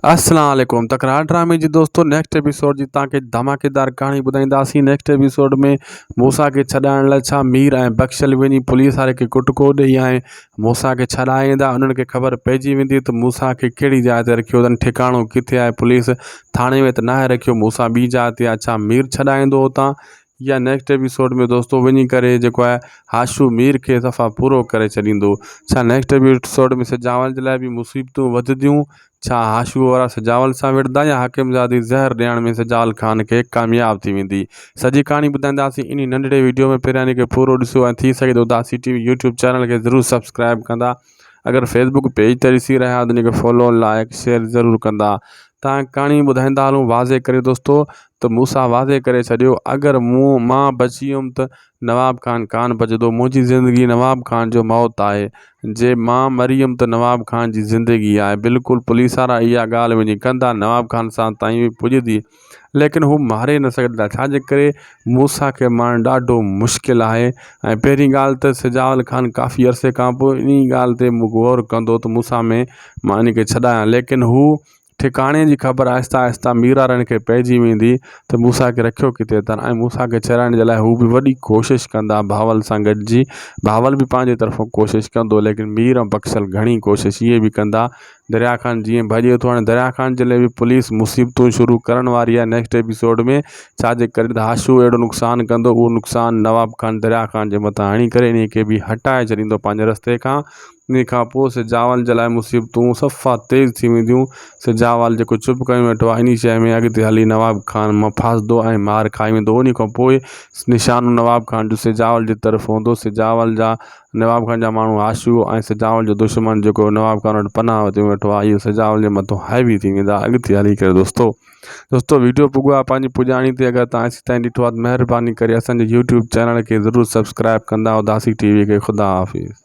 अस्सलाम वालेकुम। तकरार ड्रामे जी दोस्तों नेक्स्ट एपिसोड जी तव्हांखे धमाकेदार कहाणी ॿुधाईंदासीं। नेक्स्ट एपिसोड में मूसा खे छॾाइण लाइ छा मीर ऐं बख़्शल वञी पुलिस वारे खे कुटको ॾेई ऐं मूसा खे छॾाए ईंदा। उन्हनि खे ख़बर पइजी वेंदी त मूसा खे कहिड़ी जाइ ते रखियो अथनि, ठिकाणो किथे आहे। पुलिस थाणे में त नाहे रखियो, मूसा ॿी जाइ ते आहे। छा मीर छॾाईंदो हुतां या नेक्स्ट एपिसोड में दोस्तों वञी करे जेको आहे हाशू मीर खे सफ़ा पूरो करे छॾींदो। छा नेक्स्ट एपिसोड में सजावल जे लाइ बि मुसीबतूं वधंदियूं? छा हाशू वारा सजावल सां विढ़ंदा या हाकिमज़ादी ज़हर ॾियण में सजावल ख़ान खे कामयाब थी वेंदी? सॼी कहाणी ॿुधाईंदासीं इन नंढड़े वीडियो में। पहिरियां खे पूरो ॾिसो ऐं थी सघे तो दासी टीवी यूट्यूब चैनल खे ज़रूरु सब्सक्राइब कंदा। अगर फेसबुक पेज ते ॾिसी रहिया आहियो त इनखे फॉलो लाइक शेयर ज़रूरु कंदा। तव्हां कहाणी ॿुधाईंदा हलूं वाज़े करे दोस्तों। त मूसा वाज़े करे छॾियो, अगरि मां बची वियुमि त नवाब खान कान बचंदो। मुंहिंजी ज़िंदगी नवाब खान जो मौत आहे। जे मां मरी वियुमि त नवाब खान जी ज़िंदगी आहे। बिल्कुलु पुलिस वारा इहा ॻाल्हि वञी कंदा, नवाब खान सां ताईं बि पुॼंदी, लेकिन हू मारे न सघंदा। छाजे करे मूसा खे मारणु ॾाढो मुश्किल आहे। ऐं पहिरीं ॻाल्हि त सजावल ख़ान काफ़ी अरसे खां पोइ इन ॻाल्हि ते गौर कंदो त मूसा में मां इन खे छॾायां, लेकिन हू ठिकाणे जी ख़बर आहिस्ता आहिस्ता मीर वारनि खे पइजी वेंदी त मूसा खे रखियो किथे अथनि। ऐं मूसा खे छॾाइण जे लाइ हू बि वॾी कोशिशि कंदा भावल सां गॾिजी। भावल बि पंहिंजे तरफ़ों कोशिशि कंदो, लेकिन मीर ऐं बख़्शल घणी कोशिशि इहे बि कंदा। दरिया ख़ान जीअं भॼे थो, हाणे दरिया ख़ान जे लाइ बि पुलिस मुसीबतूं शुरू करण वारी आहे नेक्स्ट एपिसोड में। छाजे करे त हाशू अहिड़ो नुक़सानु कंदो, उहो नुक़सानु नवाब ख़ान दरिया ख़ान जे मथां हणी करे इन खे बि हटाए छॾींदो पंहिंजे रस्ते खां। इन खां पोइ सजावल जे लाइ मुसीबतूं सफ़ा तेज़ थी वेंदियूं। सजावल जेको चुप करे वेठो आहे इन शइ में अॻिते हली नवाब ख़ान मां फासदो ऐं मार खाई वेंदो। उन खां पोइ निशानो नवाब ख़ान जो सजावल जी तरफ़ हूंदो। सजावल जा नवाब ख़ान जा माण्हू हाशू ऐं सजावल जो दुश्मन जेको नवाब ख़ान वटि पनाह वठी वेठो आहे, इहो सजावल जे मथां हैवी थी वेंदा अॻिते हली करे। दोस्तों वीडियो पुॻो आहे पंहिंजी पुॼाणी ते। अगरि तव्हां असीं ताईं ॾिठो आहे त महिरबानी करे असांजे यूट्यूब चैनल खे ज़रूरु सब्सक्राइब कंदा। दासी टीवी खे ख़ुदा हाफ़िज़।